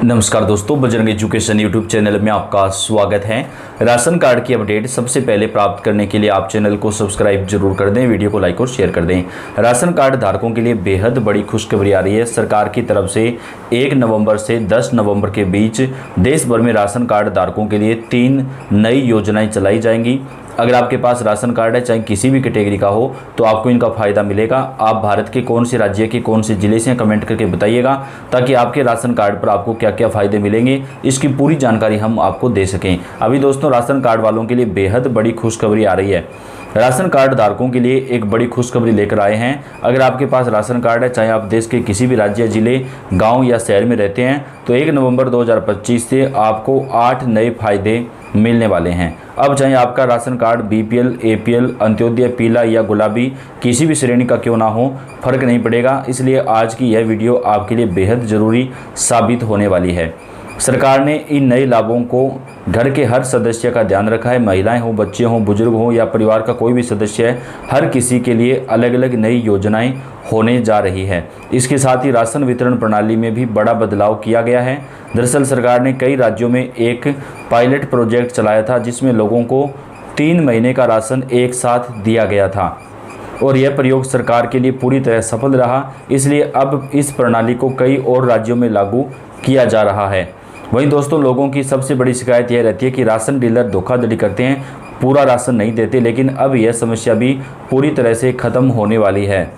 नमस्कार दोस्तों, Bajrang education YouTube channel में आपका स्वागत है। राशन कार्ड की अपडेट सबसे पहले प्राप्त करने के लिए आप चैनल को सब्सक्राइब जरूर कर दें, वीडियो को लाइक और शेयर कर दें। राशन कार्ड धारकों के लिए बेहद बड़ी खुशखबरी आ रही है। सरकार की तरफ से 1 नवंबर से 10 नवंबर के बीच देश भर में राशन कार्ड धारकों के लिए 3 नई योजनाएं चलाई जाएंगी। अगर आपके पास राशन कार्ड है, चाहे किसी भी कैटेगरी का हो, तो आपको इनका फ़ायदा मिलेगा। आप भारत के कौन से राज्य के कौन से ज़िले से हैं, कमेंट करके बताइएगा, ताकि आपके राशन कार्ड पर आपको क्या क्या फ़ायदे मिलेंगे, इसकी पूरी जानकारी हम आपको दे सकें। अभी दोस्तों, राशन कार्ड वालों के लिए बेहद बड़ी खुशखबरी आ रही है। राशन कार्ड धारकों के लिए एक बड़ी खुशखबरी लेकर आए हैं। अगर आपके पास राशन कार्ड है, चाहे आप देश के किसी भी राज्य, जिले, गांव या शहर में रहते हैं, तो 1 नवंबर 2025 से आपको 8 नए फायदे मिलने वाले हैं। अब चाहे आपका ration card BPL, APL, Antyodaya, पीला या गुलाबी किसी भी श्रेणी का क्यों ना हो, फर्क नहीं पड़ेगा। इसलिए आज की यह वीडियो आपके लिए बेहद ज़रूरी साबित होने वाली है। सरकार ने इन नए लाभों को घर के हर सदस्य का ध्यान रखा है। महिलाएं हो, बच्चे हों, बुजुर्ग हों या परिवार का कोई भी सदस्य है, हर किसी के लिए अलग अलग नई योजनाएं होने जा रही है। इसके साथ ही राशन वितरण प्रणाली में भी बड़ा बदलाव किया गया है। दरअसल सरकार ने कई राज्यों में एक पायलट प्रोजेक्ट चलाया था, जिसमें लोगों को 3 महीने का राशन एक साथ दिया गया था और यह प्रयोग सरकार के लिए पूरी तरह सफल रहा। इसलिए अब इस प्रणाली को कई और राज्यों में लागू किया जा रहा है। वहीं दोस्तों, लोगों की सबसे बड़ी शिकायत यह रहती है कि राशन डीलर धोखाधड़ी करते हैं, पूरा राशन नहीं देते। लेकिन अब यह समस्या भी पूरी तरह से ख़त्म होने वाली है।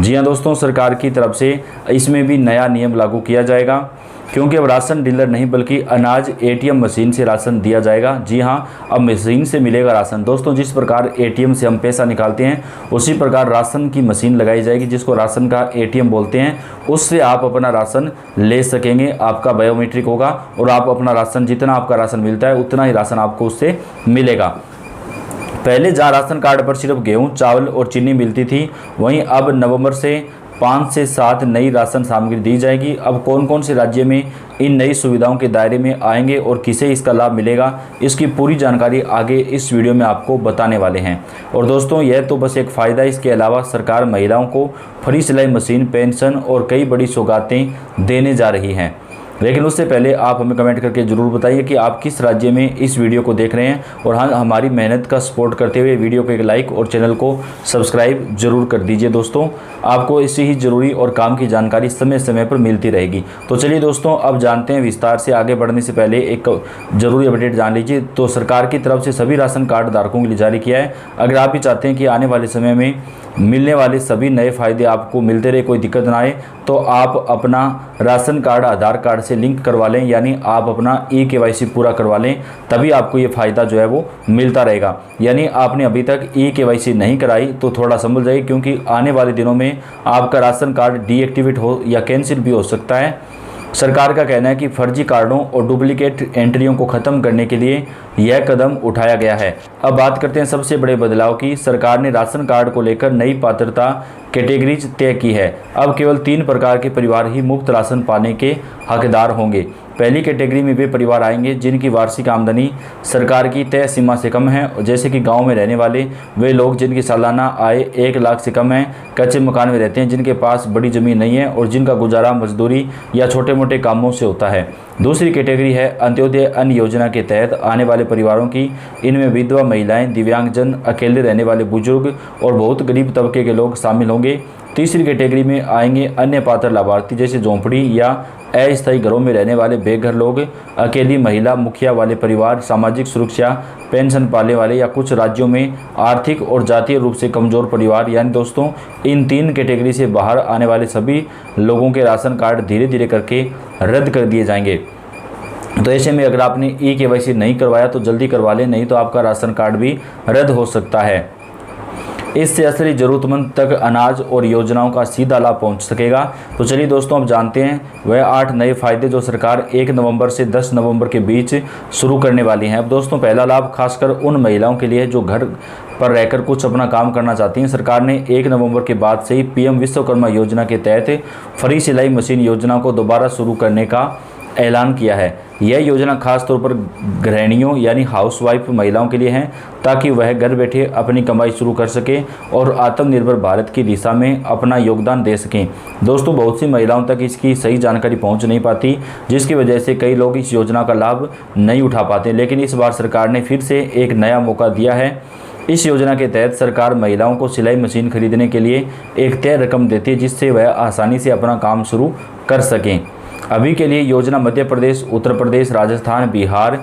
जी हाँ दोस्तों, सरकार की तरफ से इसमें भी नया नियम लागू किया जाएगा, क्योंकि अब राशन डीलर नहीं बल्कि अनाज एटीएम मशीन से राशन दिया जाएगा। जी हाँ, अब मशीन से मिलेगा राशन। दोस्तों, जिस प्रकार एटीएम से हम पैसा निकालते हैं, उसी प्रकार राशन की मशीन लगाई जाएगी, जिसको राशन का एटीएम बोलते हैं। उससे आप अपना राशन ले सकेंगे। आपका बायोमेट्रिक होगा और आप अपना राशन, जितना आपका राशन मिलता है उतना ही राशन आपको उससे मिलेगा। पहले जहाँ राशन कार्ड पर सिर्फ गेहूँ, चावल और चीनी मिलती थी, वहीं अब नवंबर से 5 से 7 नई राशन सामग्री दी जाएगी। अब कौन कौन से राज्य में इन नई सुविधाओं के दायरे में आएंगे और किसे इसका लाभ मिलेगा, इसकी पूरी जानकारी आगे इस वीडियो में आपको बताने वाले हैं। और दोस्तों, यह तो बस एक फ़ायदा। इसके अलावा सरकार महिलाओं को फ्री सिलाई मशीन, पेंशन और कई बड़ी सौगातें देने जा रही हैं। लेकिन उससे पहले आप हमें कमेंट करके ज़रूर बताइए कि आप किस राज्य में इस वीडियो को देख रहे हैं। और हाँ, हमारी मेहनत का सपोर्ट करते हुए वीडियो को एक लाइक और चैनल को सब्सक्राइब जरूर कर दीजिए। दोस्तों, आपको इससे ही ज़रूरी और काम की जानकारी समय समय पर मिलती रहेगी। तो चलिए दोस्तों, अब जानते हैं विस्तार से। आगे बढ़ने से पहले एक ज़रूरी अपडेट जान लीजिए। तो सरकार की तरफ से सभी राशन कार्ड धारकों के लिए जारी किया है। अगर आप भी चाहते हैं कि आने वाले समय में मिलने वाले सभी नए फ़ायदे आपको मिलते रहे, कोई दिक्कत ना आए, तो आप अपना राशन कार्ड आधार कार्ड से लिंक करवा लें, यानी आप अपना ई-केवाईसी पूरा करवा लें, तभी आपको ये फ़ायदा जो है वो मिलता रहेगा। यानी आपने अभी तक ई-केवाईसी नहीं कराई तो थोड़ा संभल जाइए, क्योंकि आने वाले दिनों में आपका राशन कार्ड डीएक्टिवेट हो या कैंसिल भी हो सकता है। सरकार का कहना है कि फर्जी कार्डों और डुप्लीकेट एंट्रियों को ख़त्म करने के लिए यह कदम उठाया गया है। अब बात करते हैं सबसे बड़े बदलाव की। सरकार ने राशन कार्ड को लेकर नई पात्रता कैटेगरीज तय की है। अब केवल 3 प्रकार के परिवार ही मुफ्त राशन पाने के हकदार होंगे। पहली कैटेगरी में वे परिवार आएंगे जिनकी वार्षिक आमदनी सरकार की तय सीमा से कम है, जैसे कि गांव में रहने वाले वे लोग जिनकी सालाना आय 1 लाख से कम है, कच्चे मकान में रहते हैं, जिनके पास बड़ी ज़मीन नहीं है और जिनका गुजारा मजदूरी या छोटे मोटे कामों से होता है। दूसरी कैटेगरी है अंत्योदय अन्न योजना के तहत आने वाले परिवारों की। इनमें विधवा महिलाएं, दिव्यांगजन, अकेले रहने वाले बुजुर्ग और बहुत गरीब तबके के लोग शामिल होंगे। तीसरी कैटेगरी में आएंगे अन्य पात्र लाभार्थी, जैसे झोंपड़ी या अस्थायी घरों में रहने वाले बेघर लोग, अकेली महिला, मुखिया वाले परिवार, सामाजिक सुरक्षा पेंशन पाने वाले या कुछ राज्यों में आर्थिक और जातीय रूप से कमज़ोर परिवार। यानी दोस्तों, इन 3 कैटेगरी से बाहर आने वाले सभी लोगों के राशन कार्ड धीरे धीरे करके रद्द कर दिए जाएंगे। तो ऐसे में अगर आपने ई-केवाईसी नहीं करवाया तो जल्दी करवा लें, नहीं तो आपका राशन कार्ड भी रद्द हो सकता है। इससे असली ज़रूरतमंद तक अनाज और योजनाओं का सीधा लाभ पहुंच सकेगा। तो चलिए दोस्तों, अब जानते हैं वह 8 नए फ़ायदे जो सरकार 1 नवंबर से 10 नवंबर के बीच शुरू करने वाली हैं। अब दोस्तों, पहला लाभ खासकर उन महिलाओं के लिए जो घर पर रहकर कुछ अपना काम करना चाहती हैं। सरकार ने 1 नवंबर के बाद से ही पीएम विश्वकर्मा योजना के तहत फ्री सिलाई मशीन योजना को दोबारा शुरू करने का ऐलान किया है। यह योजना खास तौर पर गृहिणियों यानी हाउसवाइफ महिलाओं के लिए है, ताकि वह घर बैठे अपनी कमाई शुरू कर सकें और आत्मनिर्भर भारत की दिशा में अपना योगदान दे सकें। दोस्तों, बहुत सी महिलाओं तक इसकी सही जानकारी पहुंच नहीं पाती, जिसकी वजह से कई लोग इस योजना का लाभ नहीं उठा पाते। लेकिन इस बार सरकार ने फिर से एक नया मौका दिया है। इस योजना के तहत सरकार महिलाओं को सिलाई मशीन खरीदने के लिए एक तय रकम देती है, जिससे वह आसानी से अपना काम शुरू कर सकें। अभी के लिए योजना मध्य प्रदेश, उत्तर प्रदेश, राजस्थान, बिहार,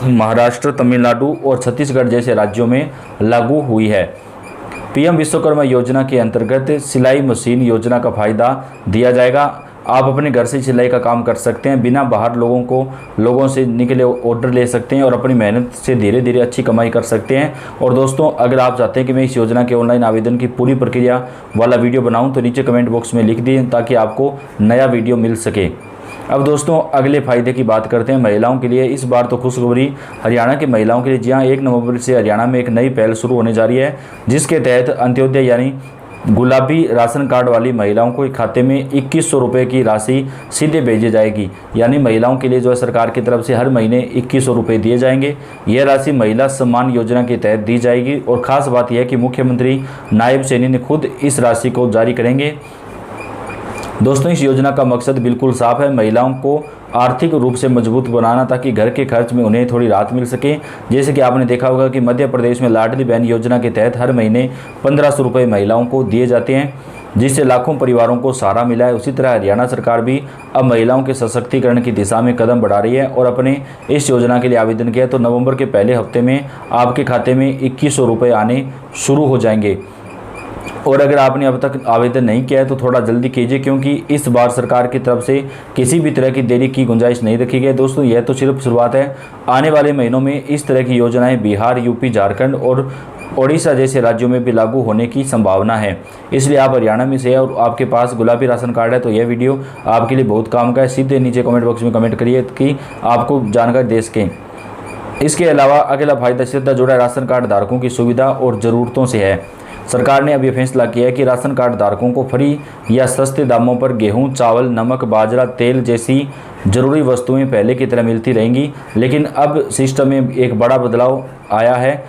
महाराष्ट्र, तमिलनाडु और छत्तीसगढ़ जैसे राज्यों में लागू हुई है। पीएम विश्वकर्मा योजना के अंतर्गत सिलाई मशीन योजना का फ़ायदा दिया जाएगा। आप अपने घर से सिलाई का काम कर सकते हैं, बिना बाहर लोगों से निकले ऑर्डर ले सकते हैं और अपनी मेहनत से धीरे धीरे अच्छी कमाई कर सकते हैं। और दोस्तों, अगर आप चाहते हैं कि मैं इस योजना के ऑनलाइन आवेदन की पूरी प्रक्रिया वाला वीडियो बनाऊं तो नीचे कमेंट बॉक्स में लिख दिए, ताकि आपको नया वीडियो मिल सके। अब दोस्तों, अगले फ़ायदे की बात करते हैं महिलाओं के लिए। इस बार तो खुशखबरी हरियाणा की महिलाओं के लिए। जी हाँ, 1 नवंबर से हरियाणा में एक नई पहल शुरू होने जा रही है, जिसके तहत अंत्योदय यानी गुलाबी राशन कार्ड वाली महिलाओं को खाते में 2100 रुपये की राशि सीधे भेजी जाएगी। यानी महिलाओं के लिए जो है सरकार की तरफ से हर महीने 2100 रुपये दिए जाएंगे। यह राशि महिला सम्मान योजना के तहत दी जाएगी। और ख़ास बात यह है कि मुख्यमंत्री नायब सैनी ने खुद इस राशि को जारी करेंगे। दोस्तों, इस योजना का मकसद बिल्कुल साफ है, महिलाओं को आर्थिक रूप से मजबूत बनाना, ताकि घर के खर्च में उन्हें थोड़ी राहत मिल सके। जैसे कि आपने देखा होगा कि मध्य प्रदेश में लाडली बहन योजना के तहत हर महीने 1500 रुपये महिलाओं को दिए जाते हैं, जिससे लाखों परिवारों को सहारा मिला है। उसी तरह हरियाणा सरकार भी अब महिलाओं के सशक्तिकरण की दिशा में कदम बढ़ा रही है और अपने इस योजना के लिए आवेदन किया तो नवंबर के पहले हफ्ते में आपके खाते में 2100 रुपये आने शुरू हो जाएंगे। और अगर आपने अब तक आवेदन नहीं किया है तो थोड़ा जल्दी कीजिए, क्योंकि इस बार सरकार की तरफ से किसी भी तरह की देरी की गुंजाइश नहीं रखी गई। दोस्तों, यह तो सिर्फ शुरुआत है। आने वाले महीनों में इस तरह की योजनाएं बिहार, यूपी, झारखंड और ओडिशा जैसे राज्यों में भी लागू होने की संभावना है। इसलिए आप हरियाणा में से है और आपके पास गुलाबी राशन कार्ड है तो यह वीडियो आपके लिए बहुत काम का है। सीधे नीचे कमेंट बॉक्स में कमेंट करिए कि आपको जानकारी दे सकें। इसके अलावा अगला फायदा सीधा जुड़ा राशन कार्ड धारकों की सुविधा और ज़रूरतों से है। सरकार ने अब यह फैसला किया है कि राशन कार्ड धारकों को फ्री या सस्ते दामों पर गेहूं, चावल, नमक, बाजरा, तेल जैसी जरूरी वस्तुएं पहले की तरह मिलती रहेंगी। लेकिन अब सिस्टम में एक बड़ा बदलाव आया है।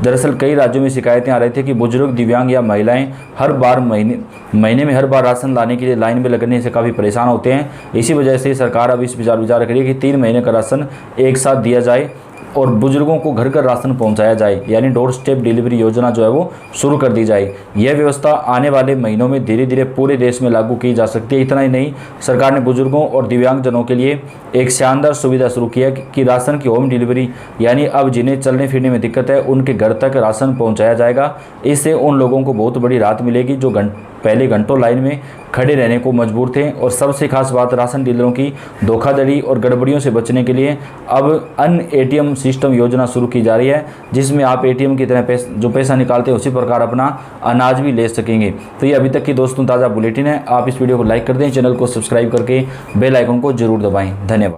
दरअसल कई राज्यों में शिकायतें आ रही थी कि बुजुर्ग, दिव्यांग या महिलाएं हर बार महीने में हर बार राशन लाने के लिए लाइन में लगने से काफ़ी परेशान होते हैं। इसी वजह से सरकार अब इस विचार करी कि 3 महीने का राशन एक साथ दिया जाए और बुजुर्गों को घर घर राशन पहुंचाया जाए, यानी डोर स्टेप डिलीवरी योजना जो है वो शुरू कर दी जाए। यह व्यवस्था आने वाले महीनों में धीरे धीरे पूरे देश में लागू की जा सकती है। इतना ही नहीं, सरकार ने बुजुर्गों और दिव्यांगजनों के लिए एक शानदार सुविधा शुरू की है कि राशन की होम डिलीवरी, यानी अब जिन्हें चलने फिरने में दिक्कत है उनके घर तक राशन पहुँचाया जाएगा। इससे उन लोगों को बहुत बड़ी राहत मिलेगी जो पहले घंटों लाइन में खड़े रहने को मजबूर थे। और सबसे खास बात, राशन डीलरों की धोखाधड़ी और गड़बड़ियों से बचने के लिए अब अन एटीएम सिस्टम योजना शुरू की जा रही है, जिसमें आप एटीएम की तरह जो पैसा निकालते हैं उसी प्रकार अपना अनाज भी ले सकेंगे। तो ये अभी तक की दोस्तों ताज़ा बुलेटिन है। आप इस वीडियो को लाइक कर दें, चैनल को सब्सक्राइब करके बेल आइकन को जरूर दबाएं। धन्यवाद।